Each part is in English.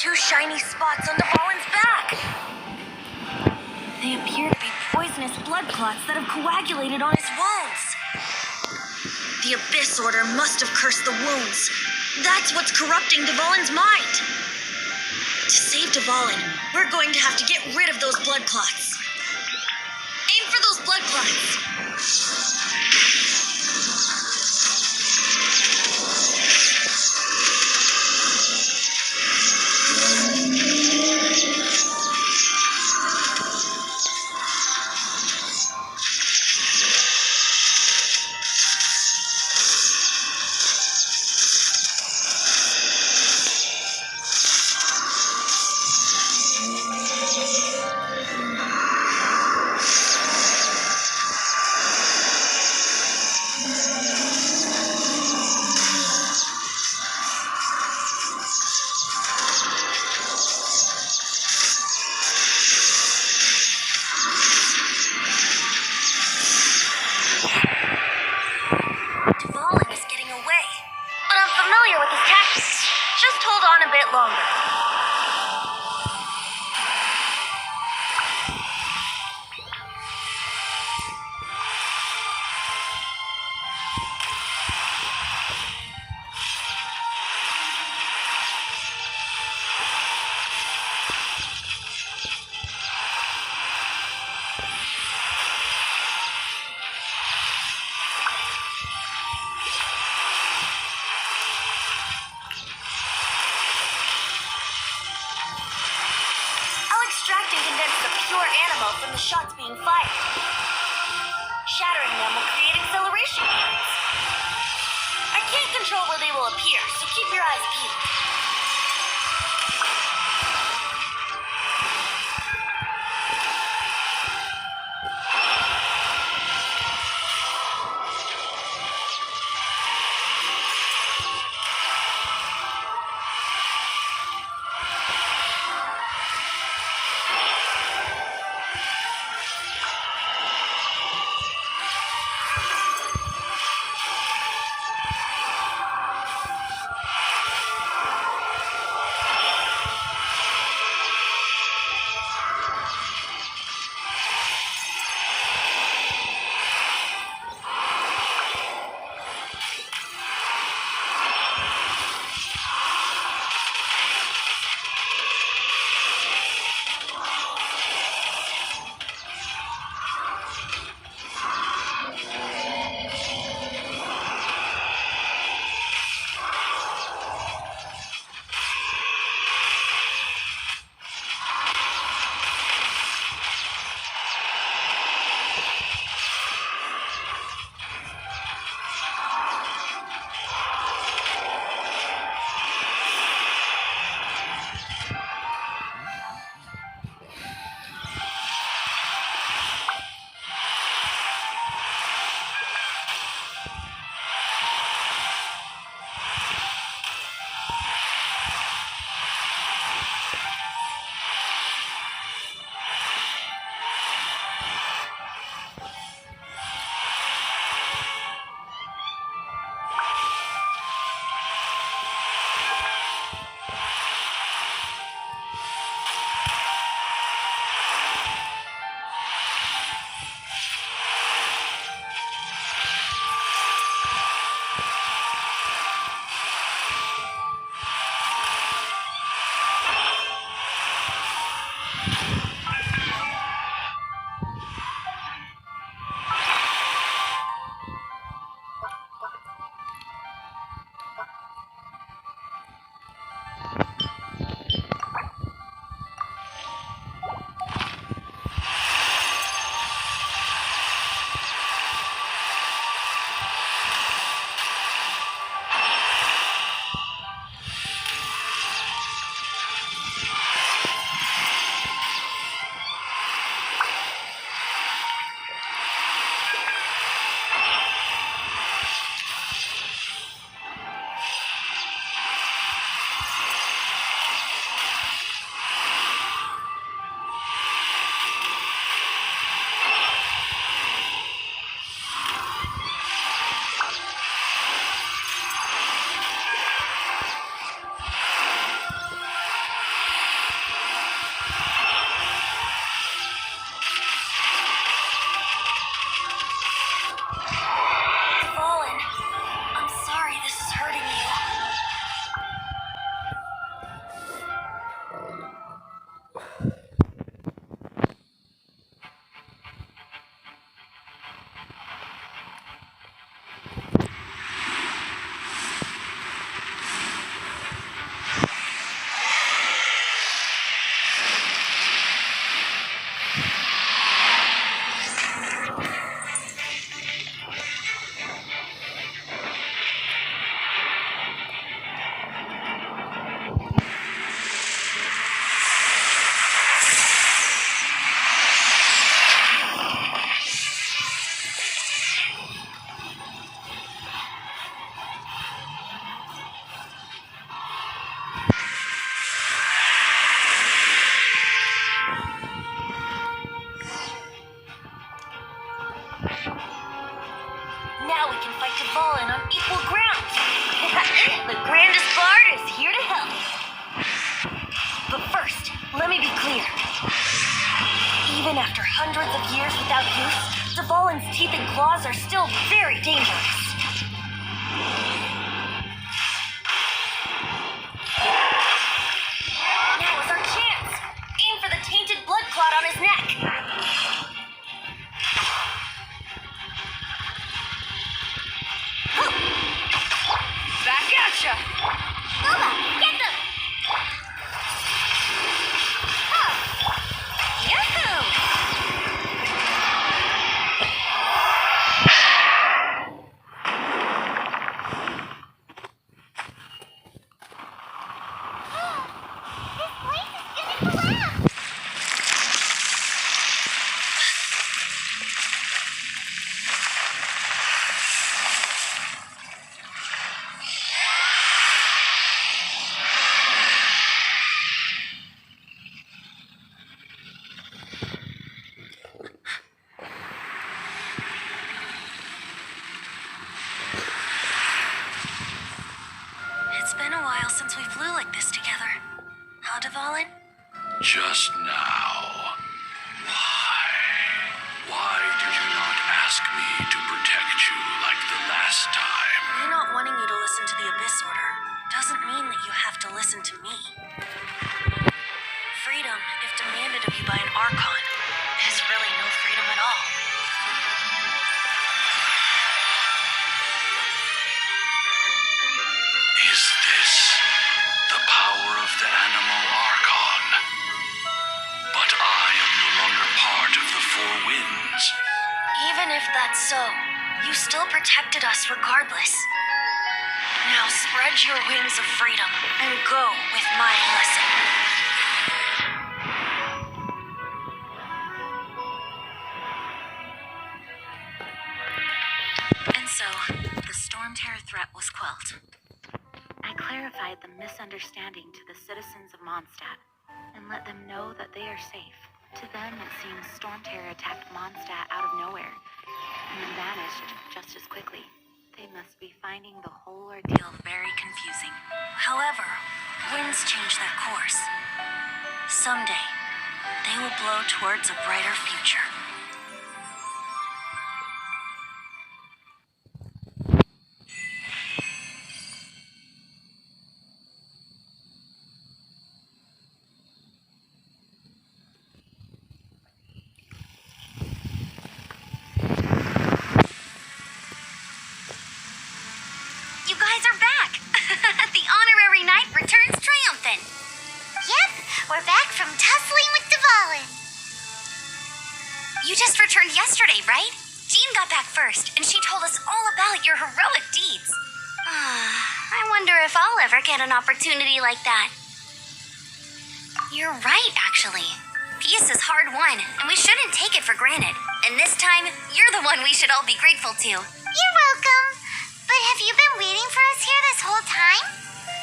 two shiny spots on Divalin's back. They appear to be poisonous blood clots that have coagulated on his wounds. The Abyss Order must have cursed the wounds. That's what's corrupting Divalin's mind. To save Divalin, we're going to have to get rid of those blood clots. Aim for those blood clots. A bit longer. From the shots being fired. Shattering them will create acceleration points. I can't control where they will appear, so keep your eyes peeled. hundreds of years without use, Divalin's teeth and claws are still very dangerous. Now is our chance. Aim for the tainted blood clot on his neck. Back at ya! Booba, get them! Yahoo! It's been a while since we flew like this together. How, Divalin? Just now. Why? Why did you not ask me to protect you like the last time? Me not wanting you to listen to the Abyss Order doesn't mean that you have to listen to me. Freedom, if demanded of you by an Archon, is really no freedom at all. Is this the power of the animal Archon? But I am no longer part of the Four Winds. Even if that's so, you still protected us regardless. Now spread your wings of freedom and go with my blessing. And so, the stormteror threat was quelled. I clarified the misunderstanding to the citizens of Mondstadt and let them know that they are safe. To them, it seems stormteror attacked Mondstadt out of nowhere and then vanished just as quickly. They must be finding the whole ordeal very confusing. However, winds change their course. Someday, they will blow towards a brighter future. You guys are back! The honorary knight returns triumphant! Yep, we're back from tussling with Divalin. You just returned yesterday, right? Jean got back first, and she told us all about your heroic deeds. I wonder if I'll ever get an opportunity like that. You're right, actually. Peace is hard won, and we shouldn't take it for granted. And this time, you're the one we should all be grateful to. You're welcome. But have you been waiting for us here this whole time?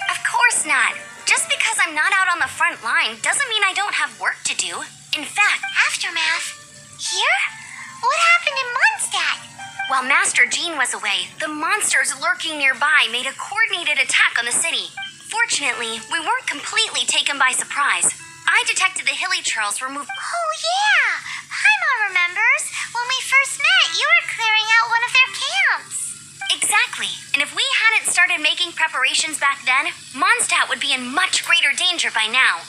Of course not. Just because I'm not out on the front line doesn't mean I don't have work to do. In fact, Aftermath? Here? What happened in Mondstadt? while Master Jean was away, the monsters lurking nearby made a coordinated attack on the city. Fortunately, we weren't completely taken by surprise. I detected the hilly churls were moved. Oh yeah! Paimon remembers. When we first met, you were clearing out one of their camps. Exactly. And if we hadn't started making preparations back then, Mondstadt would be in much greater danger by now.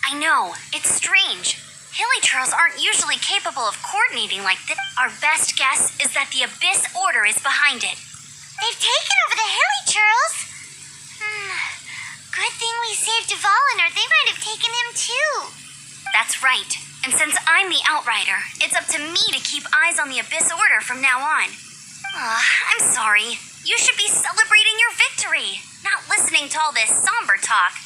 I know, it's strange. Hilly churls aren't usually capable of coordinating like this. Our best guess is that the Abyss Order is behind it. They've taken over the hilly churls. Good thing we saved Divalin, or they might have taken him too. That's right. And since I'm the Outrider, it's up to me to keep eyes on the Abyss Order from now on. I'm sorry. You should be celebrating your victory, not listening to all this somber talk.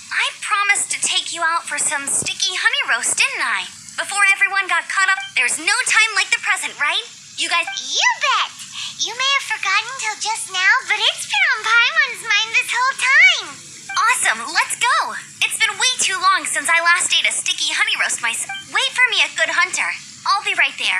I promised to take you out for some sticky honey roast, didn't I? Before everyone got caught up, there's no time like the present, right? You guys... You bet! You may have forgotten till just now, but it's been on Paimon's mind this whole time. Awesome, let's go! It's been way too long since I last ate a sticky honey roast myself. Wait for me at Good Hunter. I'll be right there.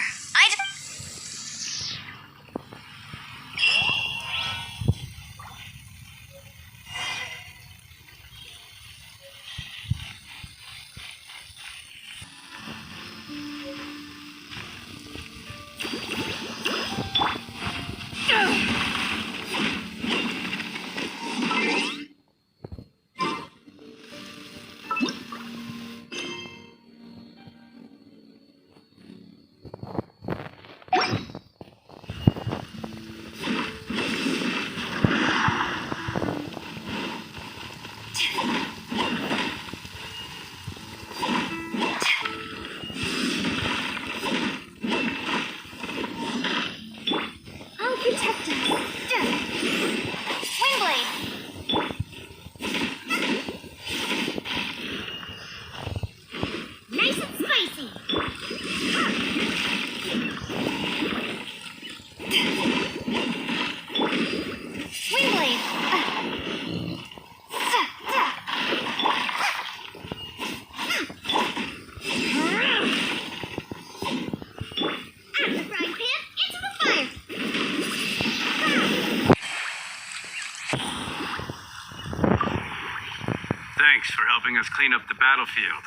helping us clean up the battlefield.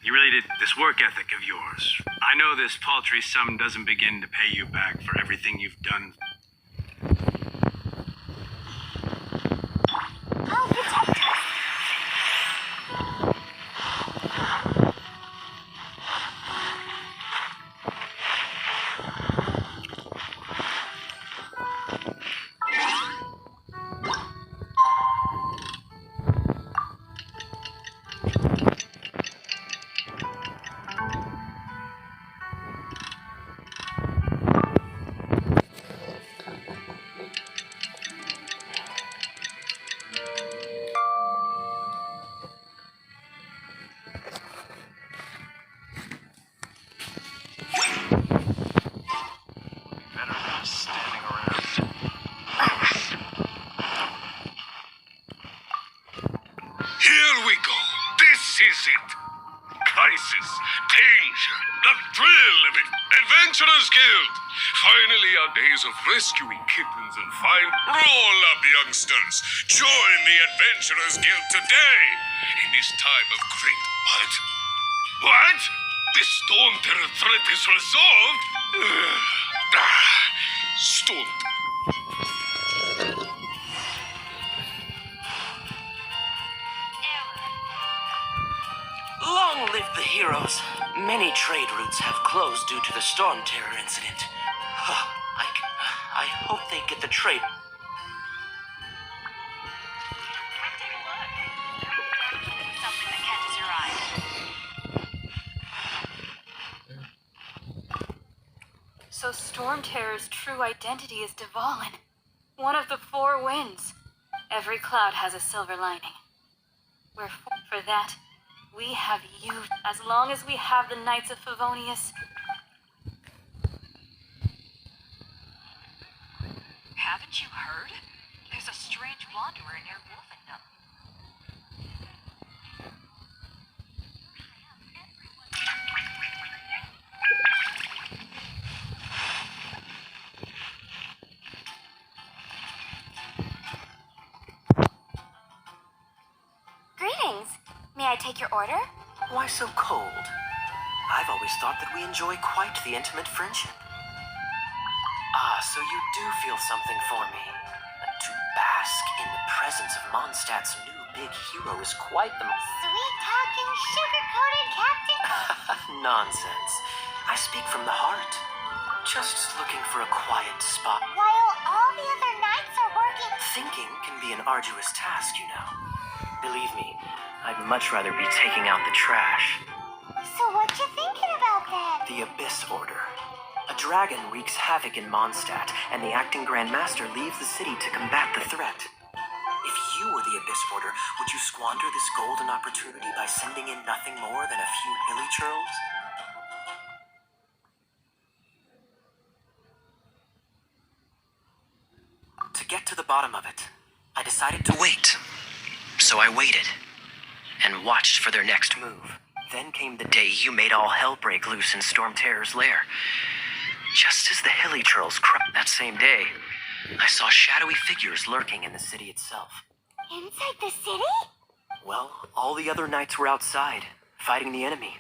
You really did this work ethic of yours. I know this paltry sum doesn't begin to pay you back for everything you've done. Oh, protect us! Here we go. This is it. Crisis, danger, the thrill of it. Adventurers Guild. Finally, our days of rescuing kittens and fine. Roll up, youngsters. Join the Adventurers Guild today. In this time of great... What? The stormteror threat is resolved? Storm... Long live the heroes. Many trade routes have closed due to the stormteror incident. I hope they get the trade. Something that catches your eye. So Stormterror's true identity is divalin, one of the four winds. Every cloud has a silver lining. Wherefore, for that, we have you. As long as we have the Knights of Favonius. Haven't you heard? There's a strange wanderer near Wolfendom. Greetings. May I take your order? Why so cold? I've always thought that we enjoy quite the intimate friendship. Ah, so you do feel something for me. To bask in the presence of Mondstadt's new big hero is quite the... Sweet-talking, sugar-coated captain. Nonsense. I speak from the heart. Just looking for a quiet spot. While all the other knights are working... Thinking can be an arduous task, you know. Believe me, I'd much rather be taking out the trash. So what you thinking about then? The Abyss Order. A dragon wreaks havoc in Mondstadt, and the acting Grand Master leaves the city to combat the threat. If you were the Abyss Order, would you squander this golden opportunity by sending in nothing more than a few hilly churls? To get to the bottom of it, I decided to wait. So I waited, and watched for their next move. Then came the day you made all hell break loose in Stormteror's lair. Just as the hilly churls cried that same day, I saw shadowy figures lurking in the city itself. Inside the city? Well, all the other knights were outside, fighting the enemy.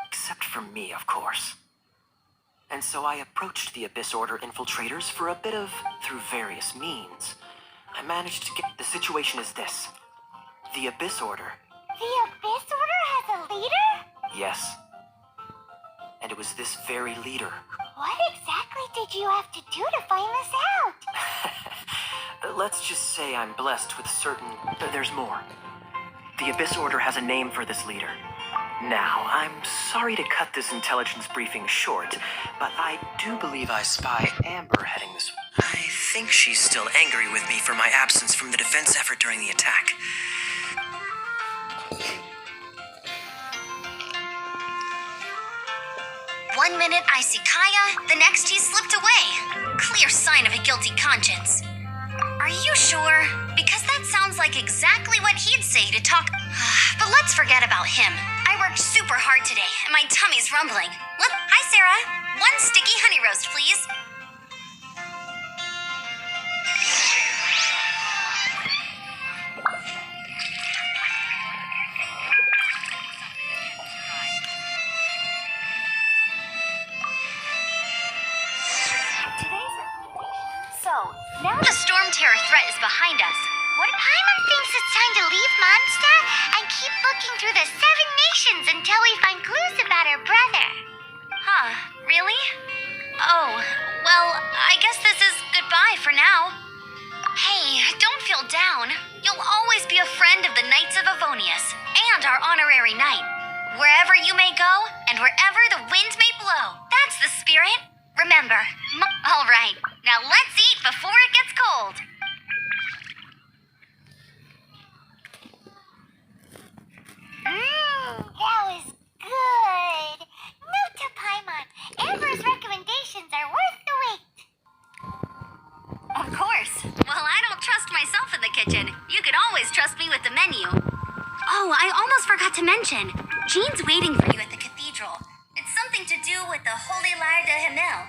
Except for me, of course. And so I approached the Abyss Order infiltrators for a bit of, through various means. I managed to get... The situation is this. The Abyss Order. The Abyss Order has a leader? Yes. And it was this very leader. What exactly did you have to do to find this out? Let's just say I'm blessed with certain... There's more. The Abyss Order has a name for this leader. Now, I'm sorry to cut this intelligence briefing short, but I do believe I spy Amber heading this way. I think she's still angry with me for my absence from the defense effort during the attack. One minute I see Kaya, the next he slipped away. Clear sign of a guilty conscience. Are you sure? Because that sounds like exactly what he'd say to talk. But let's forget about him. I worked super hard today, and my tummy's rumbling. Look, hi Sarah. One sticky honey roast, please. now the stormteror threat is behind us. What if Paimon thinks it's time to leave Mondstadt and keep looking through the 7 nations until we find clues about her brother? Huh, really? Oh, well, I guess this is goodbye for now. Hey, don't feel down. You'll always be a friend of the Knights of Avonius and our honorary knight. Wherever you may go and wherever the wind may blow. That's the spirit. Remember. All right, now let's eat before it gets cold. That was good. Note to Paimon, Amber's recommendations are worth the wait. Of course. Well, I don't trust myself in the kitchen. You could always trust me with the menu. Oh, I almost forgot to mention. Jean's waiting for you at the cathedral. It's something to do with the Holy Lyre de Himmel.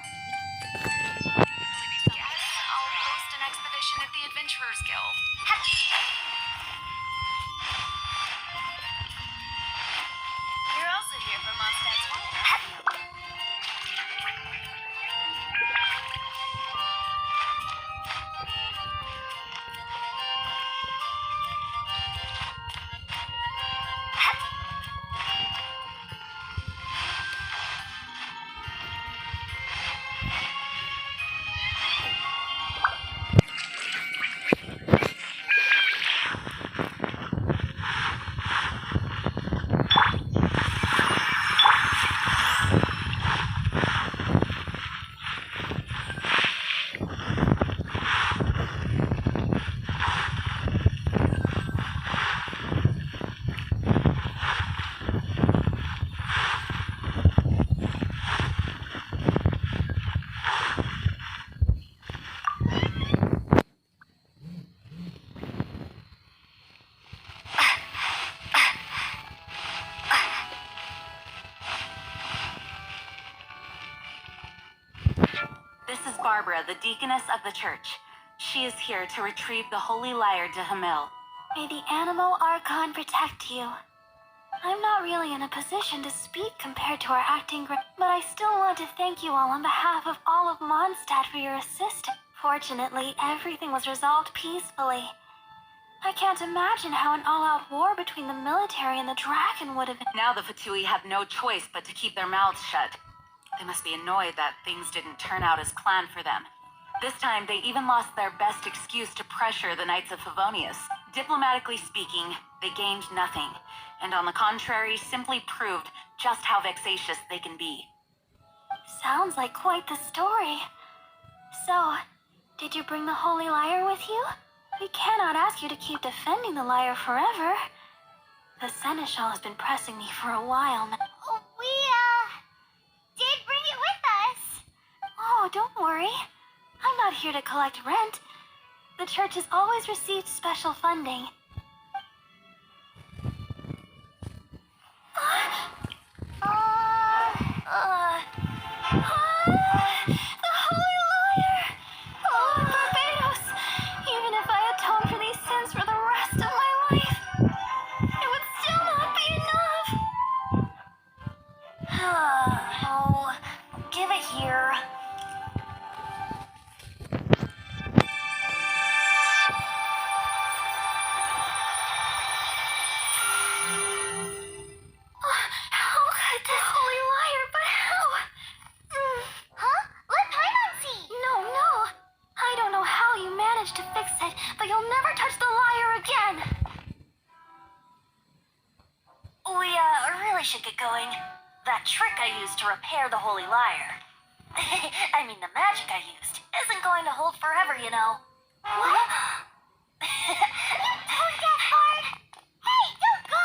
Yes, I'll post an expedition at the Adventurers Guild. You're also here for Mondstadt's home. This is Barbara, the deaconess of the church. She is here to retrieve the Holy Lyre de Himmel. May the animal Archon protect you. I'm not really in a position to speak compared to our acting but I still want to thank you all on behalf of all of Mondstadt for your assistance. Fortunately, everything was resolved peacefully. I can't imagine how an all-out war between the military and the dragon would have been. Now the Fatui have no choice but to keep their mouths shut. They must be annoyed that things didn't turn out as planned for them. This time, they even lost their best excuse to pressure the Knights of Favonius. Diplomatically speaking, they gained nothing, and on the contrary, simply proved just how vexatious they can be. Sounds like quite the story. So, did you bring the Holy Lyre with you? We cannot ask you to keep defending the lyre forever. The Seneschal has been pressing me for a while now. Oh, we, did bring it with us. Oh, don't worry. I'm not here to collect rent. The church has always received special funding. The Holy Lyre! Oh, Barbados! Even if I atone for these sins for the rest of my life, it would still not be enough. Oh, give it here. How could this Holy Lyre, but how? Huh? Let Paimon see. No. I don't know how you managed to fix it, but you'll never touch the lyre again. We, really should get going. That trick I used to repair the Holy Lyre. I mean, the magic I used isn't going to hold forever, you know. What? Don't get hard. Hey, don't go.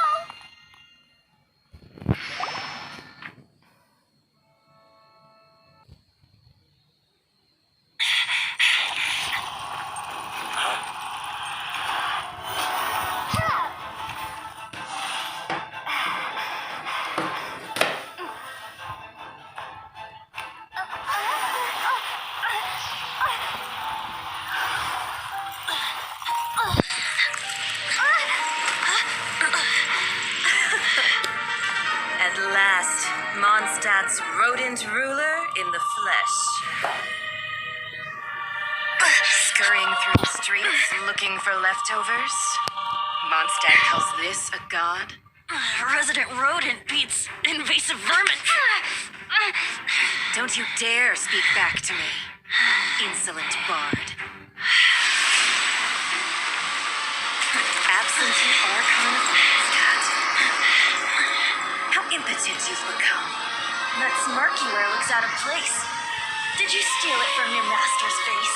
At last, Mondstadt's rodent ruler in the flesh. Looking for leftovers? Mondstadt calls this a god? Resident rodent beats invasive vermin. Don't you dare speak back to me, insolent bard. Absentee archon of Mondstadt. How impotent you've become. That smirk you wear looks out of place. Did you steal it from your master's face?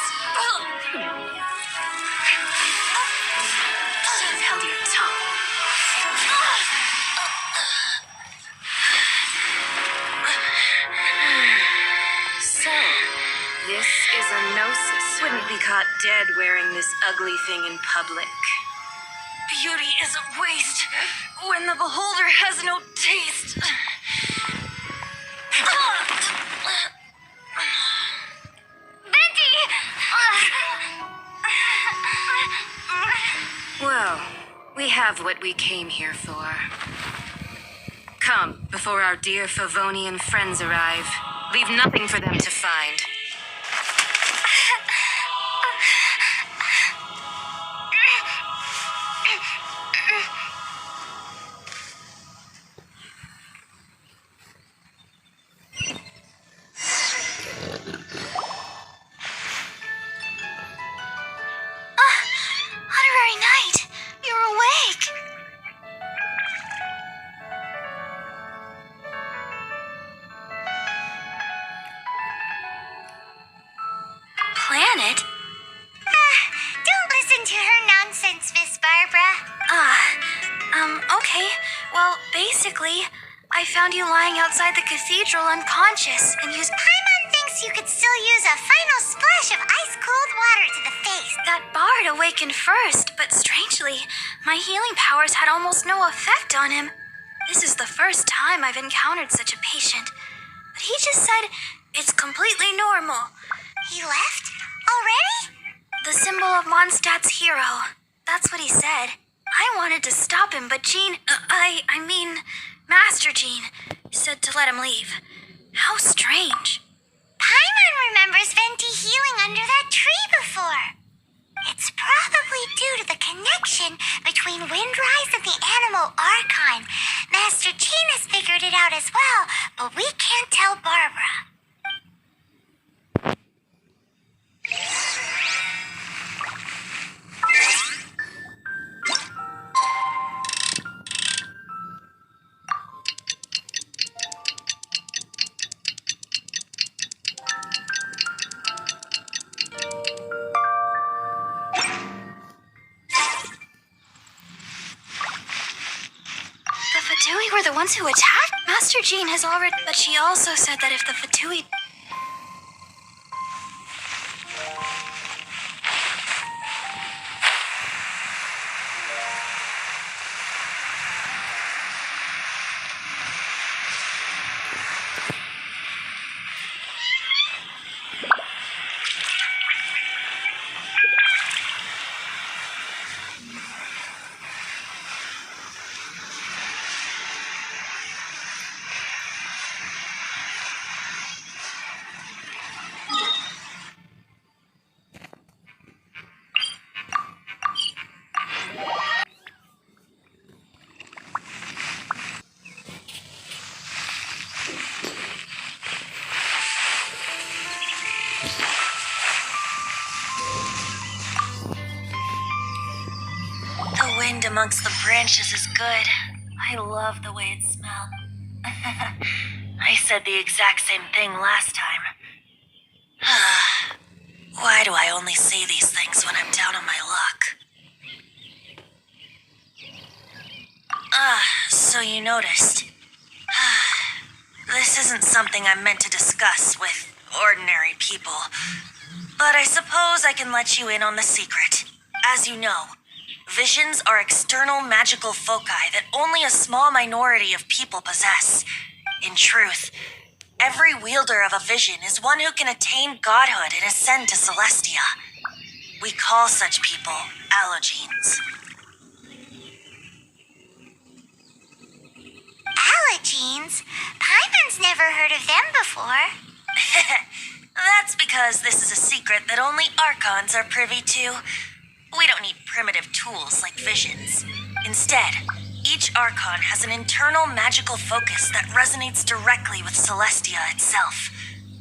Should have held your tongue. So, this is a gnosis. Wouldn't be caught dead wearing this ugly thing in public. Beauty is a waste when the beholder has no taste. Well, we have what we came here for. Come, before our dear Favonian friends arrive. Leave nothing for them to find. Honorary Knight, you're awake. Planet? Don't listen to her nonsense, Miss Barbara. Okay. Well, basically, I found you lying outside the cathedral unconscious and used... Paimon thinks you could still use a final splash of ice-cold water to the face. That bard awakened first, but strangely, my healing powers had almost no effect on him. This is the first time I've encountered such a patient. But he just said it's completely normal. He left? Already? The symbol of Mondstadt's hero. That's what he said. I wanted to stop him, but Master Jean said to let him leave. How strange. Paimon remembers Venti healing under that tree before. It's probably due to the connection between Windrise and the animal Archon. Master Jean has figured it out as well, but we can't tell Barbara. The Fatui were the ones who attacked? Master Jean has already... But she also said that if the Fatui... The wind amongst the branches is good. I love the way it smells. I said the exact same thing last time. Why do I only say these things when I'm down on my luck? So you noticed. This isn't something I'm meant to discuss with ordinary people. But I suppose I can let you in on the secret. As you know, visions are external magical foci that only a small minority of people possess. In truth, every wielder of a vision is one who can attain godhood and ascend to Celestia. We call such people allogenes. Allogenes? Paimon's never heard of them before. That's because this is a secret that only Archons are privy to. We don't need primitive tools like visions. Instead, each Archon has an internal magical focus that resonates directly with Celestia itself,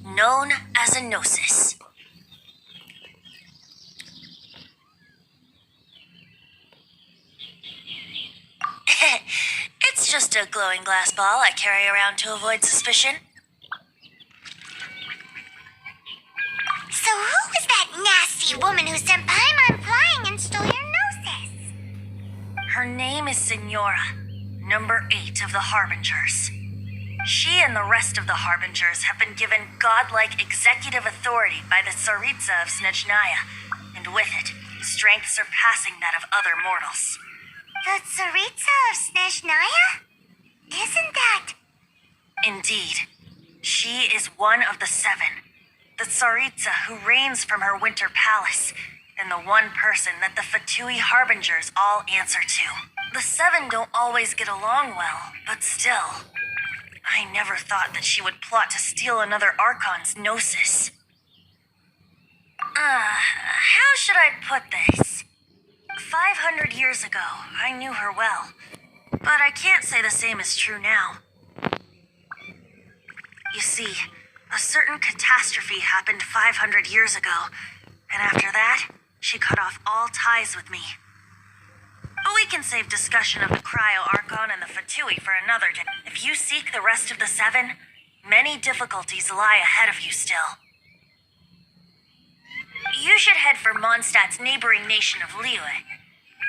known as a gnosis. It's just a glowing glass ball I carry around to avoid suspicion. So who was that nasty woman who sent Paimon flying and stole your gnosis? Her name is Senora, number 8 of the Harbingers. She and the rest of the Harbingers have been given godlike executive authority by the Tsaritsa of Snezhnaya, and with it, strength surpassing that of other mortals. The Tsaritsa of Snezhnaya? Isn't that... Indeed. She is one of the 7. The Tsaritsa who reigns from her winter palace, and the one person that the Fatui Harbingers all answer to. The 7 don't always get along well, but still. I never thought that she would plot to steal another Archon's gnosis. How should I put this? 500 years ago, I knew her well, but I can't say the same is true now. You see, a certain catastrophe happened 500 years ago, and after that, she cut off all ties with me. But we can save discussion of the Cryo Archon and the Fatui for another day. If you seek the rest of the 7, many difficulties lie ahead of you still. You should head for Mondstadt's neighboring nation of Liyue.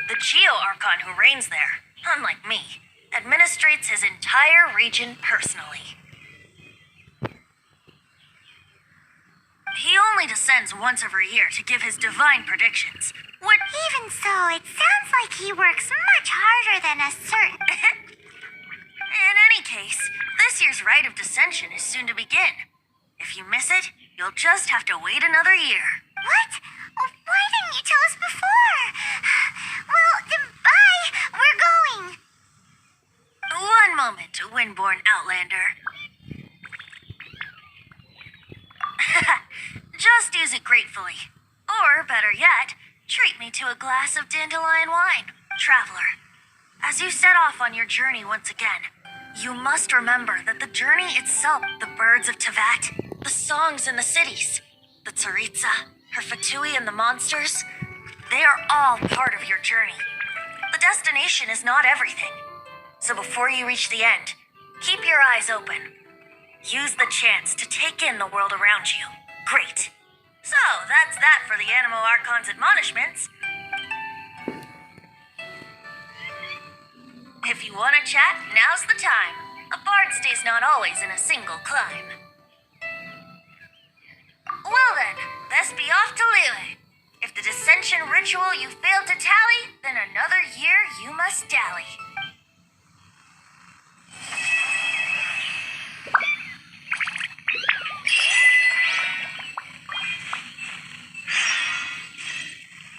The Geo Archon who reigns there, unlike me, administrates his entire region personally. He only descends once every year to give his divine predictions. Even so, it sounds like he works much harder than a certain... In any case, this year's rite of descension is soon to begin. If you miss it, you'll just have to wait another year. What? Oh, why didn't you tell us before? Well, then bye. We're going. One moment, Windborn Outlander. Just use it gratefully. Or, better yet, treat me to a glass of dandelion wine. Traveler, as you set off on your journey once again, you must remember that the journey itself, the birds of Tevat, the songs in the cities, the Tsaritsa, her Fatui and the monsters, they are all part of your journey. The destination is not everything. So before you reach the end, keep your eyes open. Use the chance to take in the world around you. Great. So, that's that for the Animo Archon's admonishments. If you want to chat, now's the time. A bard stays not always in a single climb. Well then, best be off to Liyue. If the dissension ritual you failed to tally, then another year you must dally.